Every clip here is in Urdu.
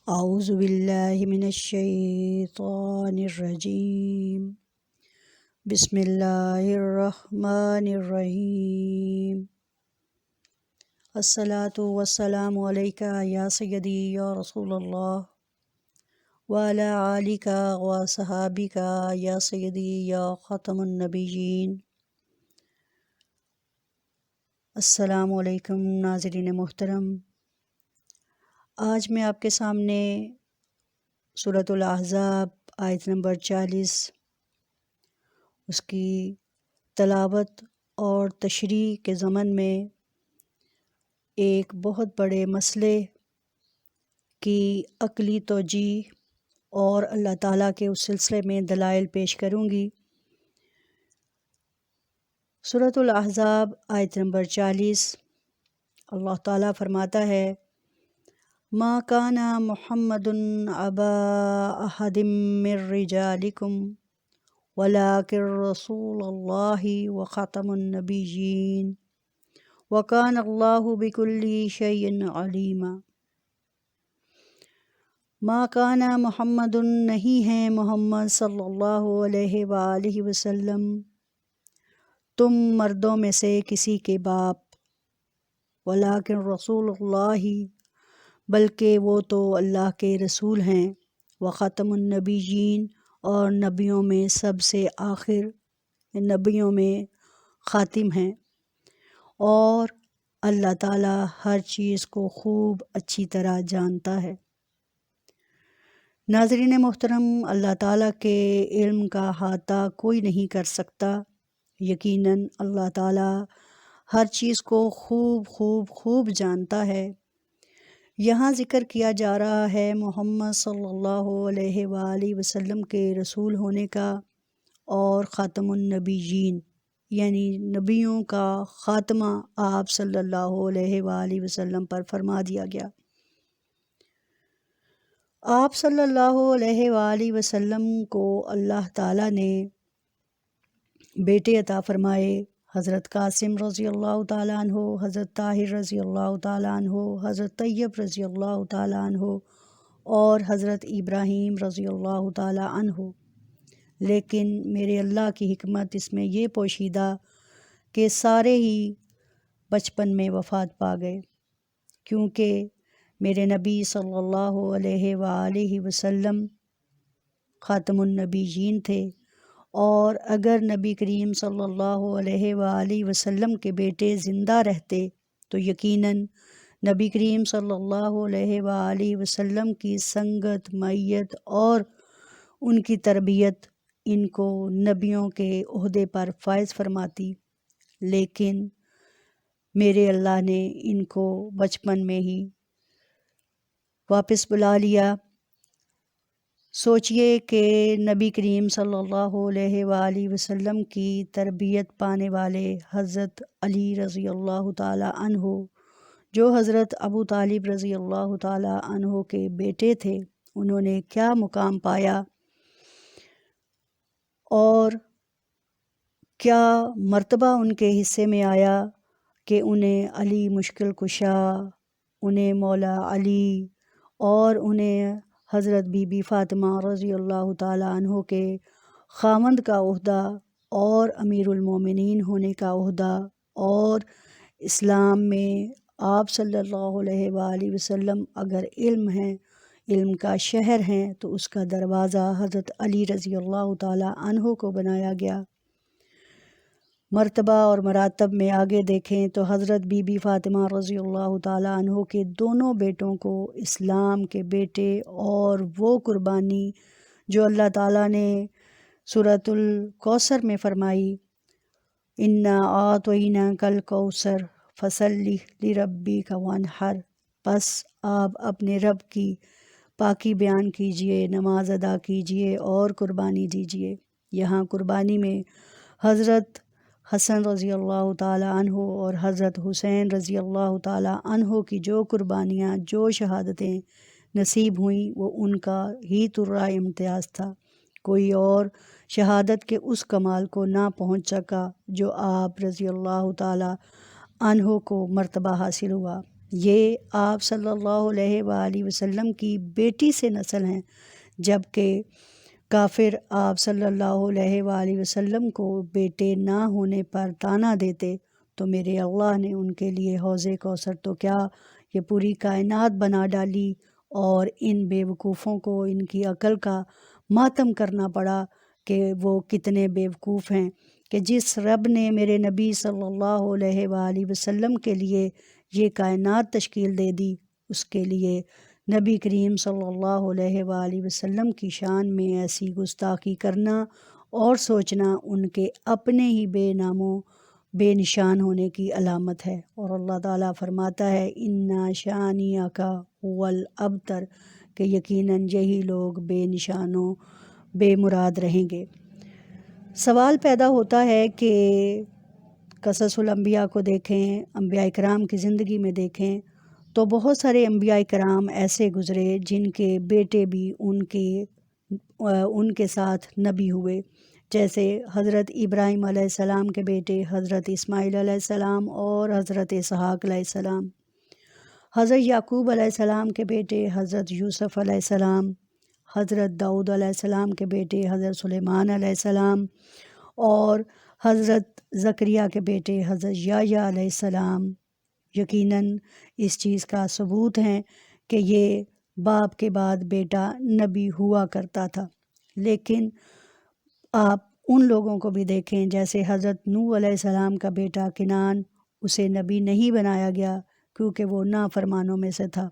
اعوذ باللہ من الشیطان الرجیم بسم اللہ الرحمن الرحیم الصلاۃ والسلام علیک یا سیدی یا رسول اللہ وعلی آلک و صحابک یا سیدی یا خاتم النبیین۔ السلام علیکم ناظرین محترم، آج میں آپ کے سامنے سورۃ الاحزاب آیت نمبر 40 اس کی تلاوت اور تشریح کے ضمن میں ایک بہت بڑے مسئلے کی عقلی توجیہ اور اللہ تعالیٰ کے اس سلسلے میں دلائل پیش کروں گی۔ سورۃ الاحزاب آیت نمبر 40، اللہ تعالیٰ فرماتا ہے: ما کان محمد ابا احد من رجالکم ولکن رسول اللہ وخاتم النبیین وکان اللہ بکل شیء علیما۔ ما کان محمد، نہیں ہے محمد صلی اللہ علیہ وآلہ وسلم تم مردوں میں سے کسی کے باپ، ولیکن رسول اللہ، بلکہ وہ تو اللہ کے رسول ہیں، وخاتم النبیین، اور نبیوں میں سب سے آخر، نبیوں میں خاتم ہیں، اور اللہ تعالیٰ ہر چیز کو خوب اچھی طرح جانتا ہے۔ ناظرین محترم، اللہ تعالیٰ کے علم کا احاطہ کوئی نہیں کر سکتا۔ یقیناً اللہ تعالیٰ ہر چیز کو خوب جانتا ہے۔ یہاں ذکر کیا جا رہا ہے محمد صلی اللہ علیہ وآلہ وسلم کے رسول ہونے کا اور خاتم النبیین، یعنی نبیوں کا خاتمہ آپ صلی اللہ علیہ وآلہ وسلم پر فرما دیا گیا۔ آپ صلی اللہ علیہ وآلہ وسلم کو اللہ تعالیٰ نے بیٹے عطا فرمائے، حضرت قاسم رضی اللہ تعالیٰ عنہ، حضرت طاہر رضی اللہ تعالیٰ عنہ، حضرت طیب رضی اللہ تعالیٰ عنہ، اور حضرت ابراہیم رضی اللہ تعالیٰ عنہ۔ لیکن میرے اللہ کی حکمت اس میں یہ پوشیدہ کہ سارے ہی بچپن میں وفات پا گئے، کیونکہ میرے نبی صلی اللہ علیہ وآلہ وسلم خاتم النبیین تھے، اور اگر نبی کریم صلی اللہ علیہ وآلہ وسلم کے بیٹے زندہ رہتے تو یقیناً نبی کریم صلی اللہ علیہ وآلہ وسلم کی سنگت، معیت اور ان کی تربیت ان کو نبیوں کے عہدے پر فائز فرماتی، لیکن میرے اللہ نے ان کو بچپن میں ہی واپس بلا لیا۔ سوچئے کہ نبی کریم صلی اللہ علیہ وآلہ وسلم کی تربیت پانے والے حضرت علی رضی اللہ تعالیٰ عنہ، جو حضرت ابو طالب رضی اللہ تعالیٰ عنہ کے بیٹے تھے، انہوں نے کیا مقام پایا اور کیا مرتبہ ان کے حصے میں آیا کہ انہیں علی مشکل کشا، انہیں مولا علی، اور انہیں حضرت بی بی فاطمہ رضی اللہ تعالیٰ عنہ کے خاوند کا عہدہ اور امیر المومنین ہونے کا عہدہ، اور اسلام میں آپ صلی اللہ علیہ وآلہ وسلم اگر علم کا شہر ہیں تو اس کا دروازہ حضرت علی رضی اللہ تعالیٰ عنہ کو بنایا گیا۔ مرتبہ اور مراتب میں آگے دیکھیں تو حضرت بی بی فاطمہ رضی اللہ تعالیٰ عنہ کے دونوں بیٹوں کو اسلام کے بیٹے، اور وہ قربانی جو اللہ تعالیٰ نے سورۃ الکوثر میں فرمائی، اِنَّا أَعْطَيْنَاكَ الْكَوْثَرَ فَصَلِّ لِرَبِّكَ وَانْحَرْ، پس آپ اپنے رب کی پاکی بیان کیجئے، نماز ادا کیجئے اور قربانی دیجئے۔ یہاں قربانی میں حضرت حسن رضی اللہ تعالیٰ عنہ اور حضرت حسین رضی اللہ تعالیٰ عنہ کی جو قربانیاں، جو شہادتیں نصیب ہوئیں، وہ ان کا ہی ترہ امتیاز تھا۔ کوئی اور شہادت کے اس کمال کو نہ پہنچ سکا جو آپ رضی اللہ تعالیٰ عنہ کو مرتبہ حاصل ہوا۔ یہ آپ صلی اللہ علیہ وآلہ وسلم کی بیٹی سے نسل ہیں، جبکہ کافر آپ صلی اللہ علیہ وآلہ وسلم کو بیٹے نہ ہونے پر طعنہ دیتے تو میرے اللہ نے ان کے لیے حوض کوثر تو کیا یہ پوری کائنات بنا ڈالی، اور ان بے وقوفوں کو ان کی عقل کا ماتم کرنا پڑا کہ وہ کتنے بے وقوف ہیں کہ جس رب نے میرے نبی صلی اللہ علیہ وآلہ وسلم کے لیے یہ کائنات تشکیل دے دی، اس کے لیے نبی کریم صلی اللہ علیہ وآلہ وسلم کی شان میں ایسی گستاخی کرنا اور سوچنا ان کے اپنے ہی بے ناموں بے نشان ہونے کی علامت ہے۔ اور اللہ تعالیٰ فرماتا ہے اِنَّا شَانِئَکَ هُوَ الْأَبْتَرُ کہ یقیناً یہی لوگ بے نشانوں بے مراد رہیں گے۔ سوال پیدا ہوتا ہے کہ قصص الانبیاء کو دیکھیں، انبیاء کرام کی زندگی میں دیکھیں تو بہت سارے انبیاء کرام ایسے گزرے جن کے بیٹے بھی ان کے ساتھ نبی ہوئے، جیسے حضرت ابراہیم علیہ السلام کے بیٹے حضرت اسماعیل علیہ السلام اور حضرت اسحاق علیہ السلام، حضرت یعقوب علیہ السلام کے بیٹے حضرت یوسف علیہ السلام، حضرت داؤد علیہ السلام کے بیٹے حضرت سلیمان علیہ السلام، اور حضرت زکریا کے بیٹے حضرت یحییٰ علیہ السلام۔ یقیناً اس چیز کا ثبوت ہے کہ یہ باپ کے بعد بیٹا نبی ہوا کرتا تھا۔ لیکن آپ ان لوگوں کو بھی دیکھیں جیسے حضرت نوح علیہ السلام کا بیٹا کنعان، اسے نبی نہیں بنایا گیا کیونکہ وہ نافرمانوں میں سے تھا۔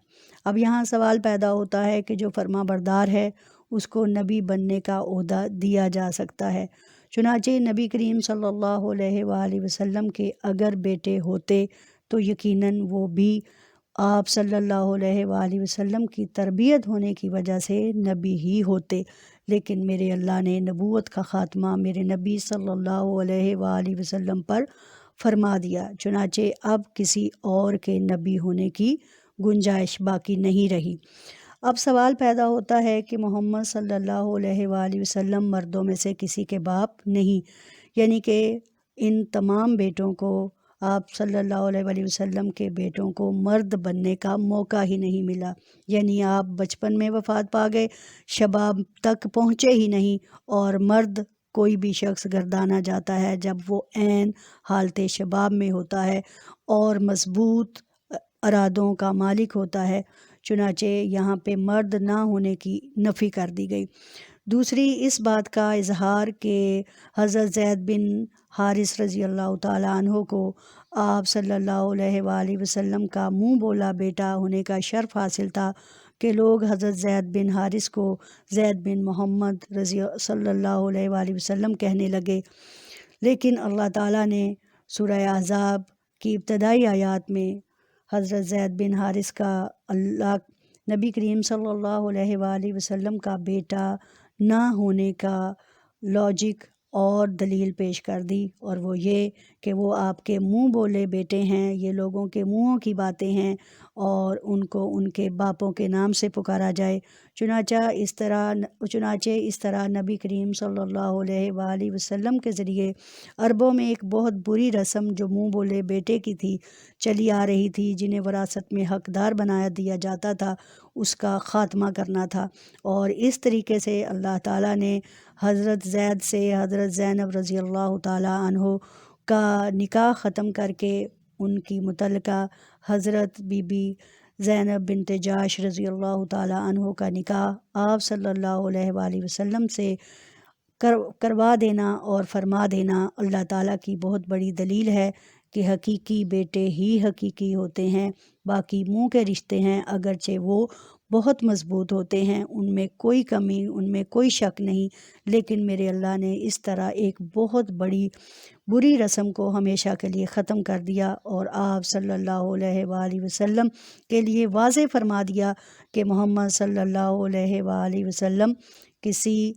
اب یہاں سوال پیدا ہوتا ہے کہ جو فرما بردار ہے اس کو نبی بننے کا عہدہ دیا جا سکتا ہے۔ چنانچہ نبی کریم صلی اللہ علیہ وآلہ وسلم کے اگر بیٹے ہوتے تو یقیناً وہ بھی آپ صلی اللہ علیہ وآلہ وسلم کی تربیت ہونے کی وجہ سے نبی ہی ہوتے، لیکن میرے اللہ نے نبوت کا خاتمہ میرے نبی صلی اللہ علیہ وآلہ وسلم پر فرما دیا، چنانچہ اب کسی اور کے نبی ہونے کی گنجائش باقی نہیں رہی۔ اب سوال پیدا ہوتا ہے کہ محمد صلی اللہ علیہ وآلہ وسلم مردوں میں سے کسی کے باپ نہیں، یعنی کہ ان تمام بیٹوں کو آپ صلی اللہ علیہ وآلہ وسلم کے بیٹوں کو مرد بننے کا موقع ہی نہیں ملا، یعنی آپ بچپن میں وفات پا گئے، شباب تک پہنچے ہی نہیں، اور مرد کوئی بھی شخص گردانا جاتا ہے جب وہ عین حالت شباب میں ہوتا ہے اور مضبوط ارادوں کا مالک ہوتا ہے، چنانچہ یہاں پہ مرد نہ ہونے کی نفی کر دی گئی۔ دوسری اس بات کا اظہار کہ حضرت زید بن حارث رضی اللہ تعالیٰ عنہ کو آپ صلی اللہ علیہ وآلہ وسلم کا منہ بولا بیٹا ہونے کا شرف حاصل تھا کہ لوگ حضرت زید بن حارث کو زید بن محمد صلی اللہ علیہ وآلہ وسلم کہنے لگے، لیکن اللہ تعالیٰ نے سورہ احزاب کی ابتدائی آیات میں حضرت زید بن حارث کا اللہ نبی کریم صلی اللہ علیہ وآلہ وسلم کا بیٹا نہ ہونے کا لاجک اور دلیل پیش کر دی، اور وہ یہ کہ وہ آپ کے منہ بولے بیٹے ہیں، یہ لوگوں کے منہوں کی باتیں ہیں اور ان کو ان کے باپوں کے نام سے پکارا جائے۔ چنانچہ اس طرح نبی کریم صلی اللہ علیہ وآلہ وسلم کے ذریعے عربوں میں ایک بہت بری رسم جو منہ بولے بیٹے کی تھی چلی آ رہی تھی، جنہیں وراثت میں حقدار بنایا دیا جاتا تھا، اس کا خاتمہ کرنا تھا۔ اور اس طریقے سے اللہ تعالیٰ نے حضرت زید سے حضرت زینب رضی اللہ تعالیٰ عنہ کا نکاح ختم کر کے ان کی متعلقہ حضرت بی بی زینب بنت جاش رضی اللہ تعالیٰ عنہ کا نکاح آپ صلی اللہ علیہ وآلہ وسلم سے کروا دینا اور فرما دینا اللہ تعالیٰ کی بہت بڑی دلیل ہے کہ حقیقی بیٹے ہی حقیقی ہوتے ہیں، باقی منہ کے رشتے ہیں اگرچہ وہ بہت مضبوط ہوتے ہیں، ان میں کوئی کمی، ان میں کوئی شک نہیں، لیکن میرے اللہ نے اس طرح ایک بہت بڑی بری رسم کو ہمیشہ کے لیے ختم کر دیا اور آپ صلی اللہ علیہ وآلہ وسلم کے لیے واضح فرما دیا کہ محمد صلی اللہ علیہ وآلہ وسلم کسی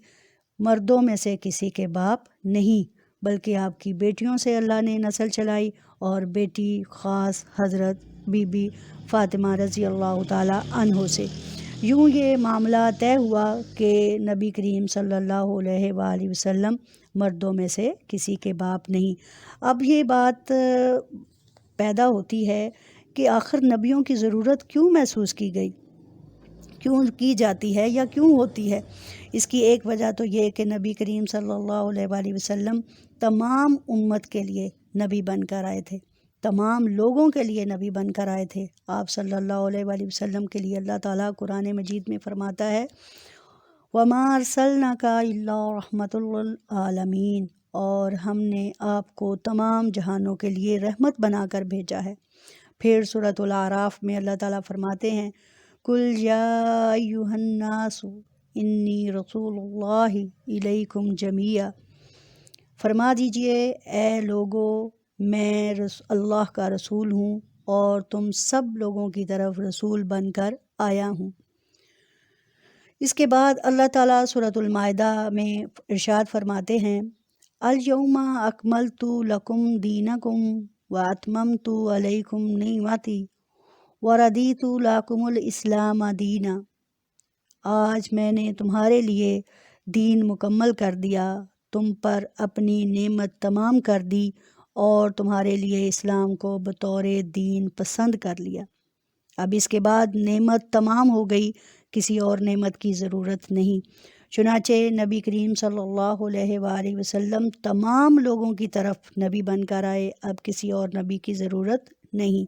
مردوں میں سے کسی کے باپ نہیں، بلکہ آپ کی بیٹیوں سے اللہ نے نسل چلائی، اور بیٹی خاص حضرت بی بی فاطمہ رضی اللہ تعالیٰ عنہ سے۔ یوں یہ معاملہ طے ہوا کہ نبی کریم صلی اللہ علیہ وآلہ وسلم مردوں میں سے کسی کے باپ نہیں۔ اب یہ بات پیدا ہوتی ہے کہ آخر نبیوں کی ضرورت کیوں محسوس کی گئی، کیوں کی جاتی ہے یا کیوں ہوتی ہے؟ اس کی ایک وجہ تو یہ کہ نبی کریم صلی اللہ علیہ وآلہ وسلم تمام امت کے لیے نبی بن کر آئے تھے، تمام لوگوں کے لیے نبی بن کر آئے تھے۔ آپ صلی اللہ علیہ وآلہ وسلم کے لیے اللہ تعالیٰ قرآن مجید میں فرماتا ہے وَمَا أَرْسَلْنَاكَ إِلَّا رَحْمَةً لِّلْعَالَمِينَ، اور ہم نے آپ کو تمام جہانوں کے لیے رحمت بنا کر بھیجا ہے۔ پھر سورۃ الاعراف میں اللہ تعالیٰ فرماتے ہیں قُلْ يَا أَيُّهَا النَّاسُ إِنِّي رَسُولُ اللَّهِ إِلَيْكُمْ جَمِيعًا، فرما دیجئے اے لوگو میں اللہ کا رسول ہوں اور تم سب لوگوں کی طرف رسول بن کر آیا ہوں۔ اس کے بعد اللہ تعالیٰ سورۃ المائدہ میں ارشاد فرماتے ہیں اليوم اکملت لکم دینکم واتممت علیکم نعمتی وردیت لکم الاسلام دینا، آج میں نے تمہارے لیے دین مکمل کر دیا، تم پر اپنی نعمت تمام کر دی اور تمہارے لیے اسلام کو بطور دین پسند کر لیا۔ اب اس کے بعد نعمت تمام ہو گئی، کسی اور نعمت کی ضرورت نہیں۔ چنانچہ نبی کریم صلی اللہ علیہ وآلہ وسلم تمام لوگوں کی طرف نبی بن کر آئے، اب کسی اور نبی کی ضرورت نہیں۔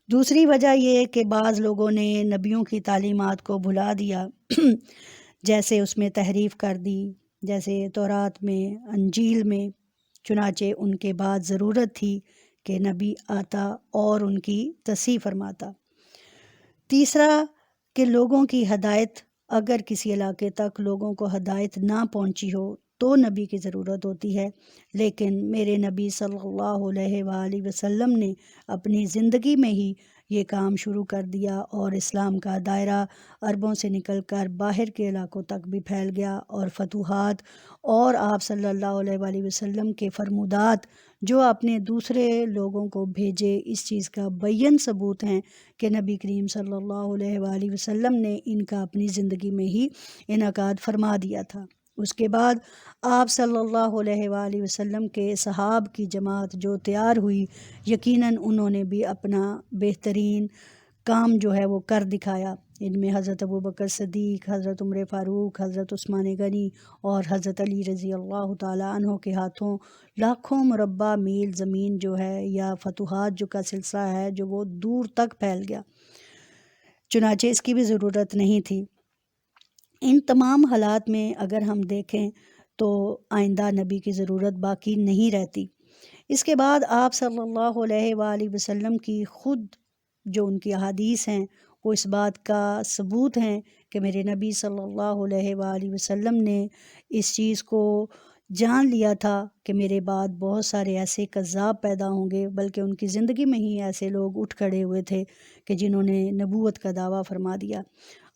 دوسری وجہ یہ کہ بعض لوگوں نے نبیوں کی تعلیمات کو بھلا دیا، جیسے اس میں تحریف کر دی، جیسے تورات میں، انجیل میں، چنانچہ ان کے بعد ضرورت تھی کہ نبی آتا اور ان کی تصحیح فرماتا۔ تیسرا کہ لوگوں کی ہدایت، اگر کسی علاقے تک لوگوں کو ہدایت نہ پہنچی ہو تو نبی کی ضرورت ہوتی ہے، لیکن میرے نبی صلی اللہ علیہ وآلہ وسلم نے اپنی زندگی میں ہی یہ کام شروع کر دیا اور اسلام کا دائرہ عربوں سے نکل کر باہر کے علاقوں تک بھی پھیل گیا، اور فتوحات اور آپ صلی اللہ علیہ وآلہ وسلم کے فرمودات جو آپ نے دوسرے لوگوں کو بھیجے، اس چیز کا بین ثبوت ہیں کہ نبی کریم صلی اللہ علیہ وآلہ وسلم نے ان کا اپنی زندگی میں ہی انعقاد فرما دیا تھا۔ اس کے بعد آپ صلی اللہ علیہ وآلہ وسلم کے صحاب کی جماعت جو تیار ہوئی، یقیناً انہوں نے بھی اپنا بہترین کام جو ہے وہ کر دکھایا۔ ان میں حضرت ابوبکر صدیق، حضرت عمر فاروق، حضرت عثمان غنی اور حضرت علی رضی اللہ تعالیٰ عنہ کے ہاتھوں لاکھوں مربع میل زمین جو ہے یا فتوحات جو کا سلسلہ ہے جو وہ دور تک پھیل گیا، چنانچہ اس کی بھی ضرورت نہیں تھی۔ ان تمام حالات میں اگر ہم دیکھیں تو آئندہ نبی کی ضرورت باقی نہیں رہتی۔ اس کے بعد آپ صلی اللہ علیہ وآلہ وسلم کی خود جو ان کی احادیث ہیں وہ اس بات کا ثبوت ہیں کہ میرے نبی صلی اللہ علیہ وآلہ وسلم نے اس چیز کو جان لیا تھا کہ میرے بعد بہت سارے ایسے کذاب پیدا ہوں گے، بلکہ ان کی زندگی میں ہی ایسے لوگ اٹھ کھڑے ہوئے تھے کہ جنہوں نے نبوت کا دعویٰ فرما دیا۔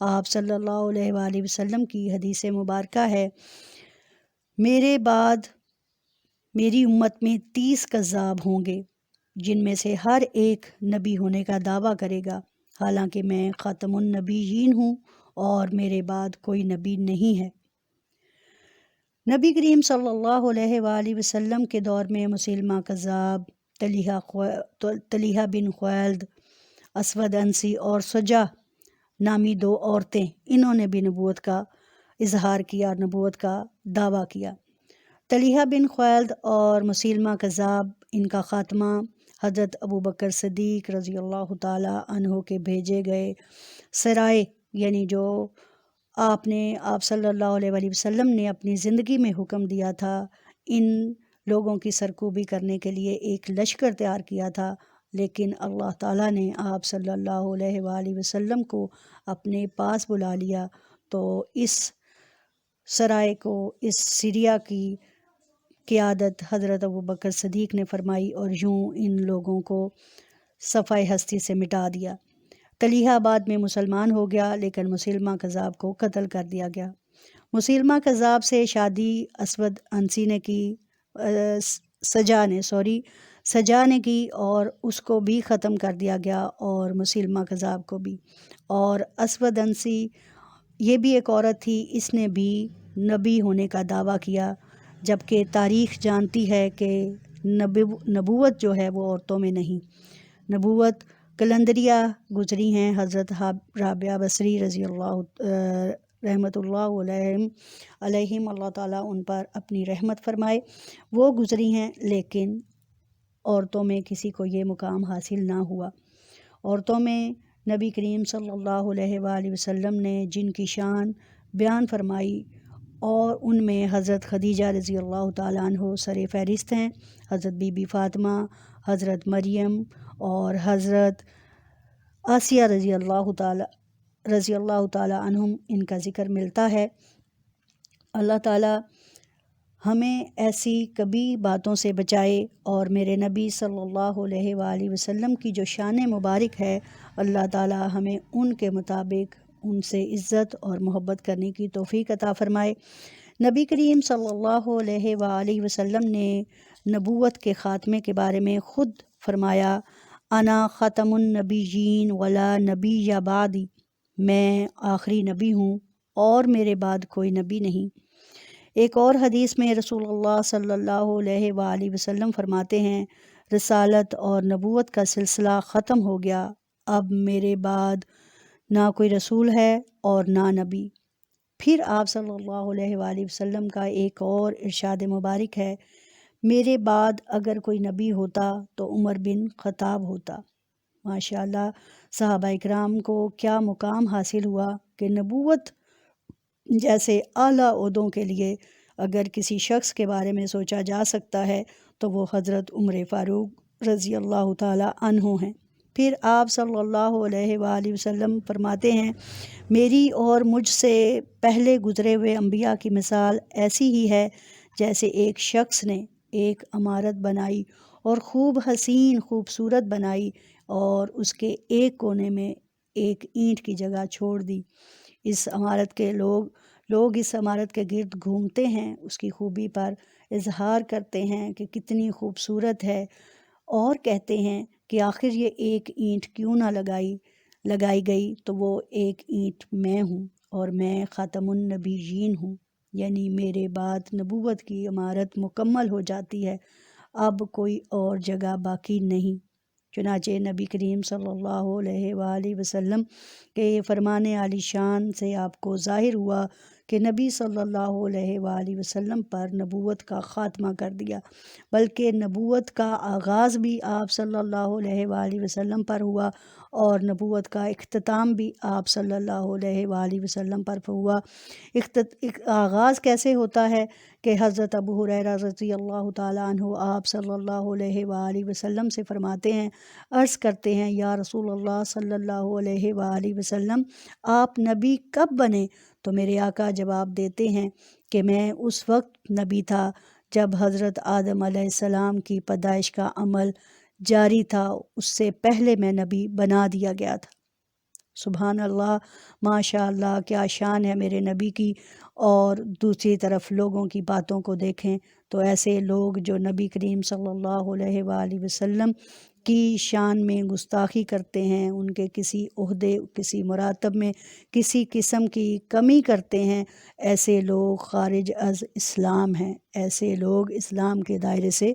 آپ صلی اللہ علیہ وآلہ وسلم کی حدیث مبارکہ ہے میرے بعد میری امت میں 30 کذاب ہوں گے جن میں سے ہر ایک نبی ہونے کا دعویٰ کرے گا، حالانکہ میں خاتم النبیین ہوں اور میرے بعد کوئی نبی نہیں ہے۔ نبی کریم صلی اللہ علیہ وآلہ وسلم کے دور میں مسیلمہ کذاب، طلیحہ بن خویلد، اسود انسی اور سجا نامی 2 عورتیں، انہوں نے بھی نبوت کا اظہار کیا اور نبوت کا دعویٰ کیا۔ طلیحہ بن خویلد اور مسیلمہ کذاب، ان کا خاتمہ حضرت ابوبکر صدیق رضی اللہ تعالیٰ عنہ کے بھیجے گئے سرائے، یعنی جو آپ صلی اللہ علیہ وآلہ وسلم نے اپنی زندگی میں حکم دیا تھا، ان لوگوں کی سرکوبی کرنے کے لیے ایک لشکر تیار کیا تھا، لیکن اللہ تعالیٰ نے آپ صلی اللہ علیہ وآلہ وسلم کو اپنے پاس بلا لیا، تو اس سرائے کو، اس سریا کی قیادت حضرت ابوبکر صدیق نے فرمائی اور یوں ان لوگوں کو صفحہ ہستی سے مٹا دیا۔ طلیحہ بعد میں مسلمان ہو گیا، لیکن مسیلمہ کذاب کو قتل کر دیا گیا۔ مسیلمہ کذاب سے شادی اسود انسی نے کی، سجا نے کی، اور اس کو بھی ختم کر دیا گیا، اور مسیلمہ کذاب کو بھی۔ اور اسود انسی یہ بھی ایک عورت تھی، اس نے بھی نبی ہونے کا دعویٰ کیا، جبکہ تاریخ جانتی ہے کہ نبوت جو ہے وہ عورتوں میں نہیں، نبوت کلندریہ گزری ہیں حضرت رابعہ بصری رضی اللہ رحمۃ اللہ علیہم اللہ تعالیٰ ان پر اپنی رحمت فرمائے، وہ گزری ہیں، لیکن عورتوں میں کسی کو یہ مقام حاصل نہ ہوا۔ عورتوں میں نبی کریم صلی اللہ علیہ وآلہ وسلم نے جن کی شان بیان فرمائی اور ان میں حضرت خدیجہ رضی اللہ تعالیٰ عنہ سر فہرست ہیں، حضرت بی بی فاطمہ، حضرت مریم اور حضرت آسیہ رضی اللہ تعالیٰ عنہم، ان کا ذکر ملتا ہے۔ اللہ تعالیٰ ہمیں ایسی کبھی باتوں سے بچائے اور میرے نبی صلی اللہ علیہ وآلہ وسلم کی جو شان مبارک ہے، اللہ تعالیٰ ہمیں ان کے مطابق ان سے عزت اور محبت کرنے کی توفیق عطا فرمائے۔ نبی کریم صلی اللہ علیہ وآلہ وسلم نے نبوت کے خاتمے کے بارے میں خود فرمایا، انا خاتم النبیین ولا نبی یا بعدی، میں آخری نبی ہوں اور میرے بعد کوئی نبی نہیں۔ ایک اور حدیث میں رسول اللہ صلی اللہ علیہ وآلہ وسلم فرماتے ہیں، رسالت اور نبوت کا سلسلہ ختم ہو گیا، اب میرے بعد نہ کوئی رسول ہے اور نہ نبی۔ پھر آپ صلی اللہ علیہ وآلہ وسلم کا ایک اور ارشاد مبارک ہے، میرے بعد اگر کوئی نبی ہوتا تو عمر بن خطاب ہوتا۔ ماشاءاللہ، صحابہ اکرام کو کیا مقام حاصل ہوا کہ نبوت جیسے اعلیٰ عہدوں کے لیے اگر کسی شخص کے بارے میں سوچا جا سکتا ہے تو وہ حضرت عمر فاروق رضی اللہ تعالیٰ عنہ ہیں۔ پھر آپ صلی اللہ علیہ وآلہ وسلم فرماتے ہیں، میری اور مجھ سے پہلے گزرے ہوئے انبیاء کی مثال ایسی ہی ہے جیسے ایک شخص نے ایک عمارت بنائی اور خوب حسین خوبصورت بنائی اور اس کے ایک کونے میں ایک اینٹ کی جگہ چھوڑ دی۔ اس عمارت کے لوگ اس عمارت کے گرد گھومتے ہیں، اس کی خوبی پر اظہار کرتے ہیں کہ کتنی خوبصورت ہے، اور کہتے ہیں کہ آخر یہ ایک اینٹ کیوں نہ لگائی گئی، تو وہ ایک اینٹ میں ہوں اور میں خاتم النبیین ہوں، یعنی میرے بعد نبوت کی عمارت مکمل ہو جاتی ہے، اب کوئی اور جگہ باقی نہیں۔ چنانچہ نبی کریم صلی اللہ علیہ وآلہ وسلم کے یہ فرمان عالی شان سے آپ کو ظاہر ہوا کہ نبی صلی اللہ علیہ وآلہ وسلم پر نبوت کا خاتمہ کر دیا، بلکہ نبوت کا آغاز بھی آپ صلی اللہ علیہ وآلہ وسلم پر ہوا اور نبوت کا اختتام بھی آپ صلی اللہ علیہ وآلہ وسلم پر ہوا۔ آغاز کیسے ہوتا ہے کہ حضرت ابو ہریرہ رضی اللہ تعالیٰ عنہ آپ صلی اللہ علیہ وآلہ وسلم سے فرماتے ہیں، عرض کرتے ہیں، یا رسول اللہ صلی اللہ علیہ وآلہ وسلم، آپ نبی کب بنے؟ تو میرے آقا جواب دیتے ہیں کہ میں اس وقت نبی تھا جب حضرت آدم علیہ السلام کی پیدائش کا عمل جاری تھا، اس سے پہلے میں نبی بنا دیا گیا تھا۔ سبحان اللہ، ماشاء اللہ، کیا شان ہے میرے نبی کی۔ اور دوسری طرف لوگوں کی باتوں کو دیکھیں تو ایسے لوگ جو نبی کریم صلی اللہ علیہ وآلہ وسلم کی شان میں گستاخی کرتے ہیں، ان کے کسی عہدے کسی مراتب میں کسی قسم کی کمی کرتے ہیں، ایسے لوگ خارج از اسلام ہیں، ایسے لوگ اسلام کے دائرے سے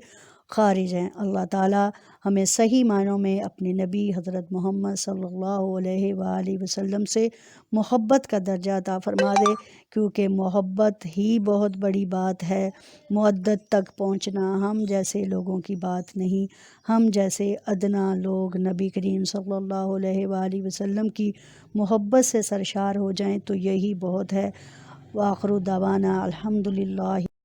خارج ہیں۔ اللہ تعالیٰ ہمیں صحیح معنوں میں اپنے نبی حضرت محمد صلی اللہ علیہ وآلہ وسلم سے محبت کا درجہ عطا فرما دے، کیونکہ محبت ہی بہت بڑی بات ہے۔ مودت تک پہنچنا ہم جیسے لوگوں کی بات نہیں، ہم جیسے ادنا لوگ نبی کریم صلی اللہ علیہ وآلہ وسلم کی محبت سے سرشار ہو جائیں تو یہی بہت ہے۔ وآخر دعوانا الحمدللہ۔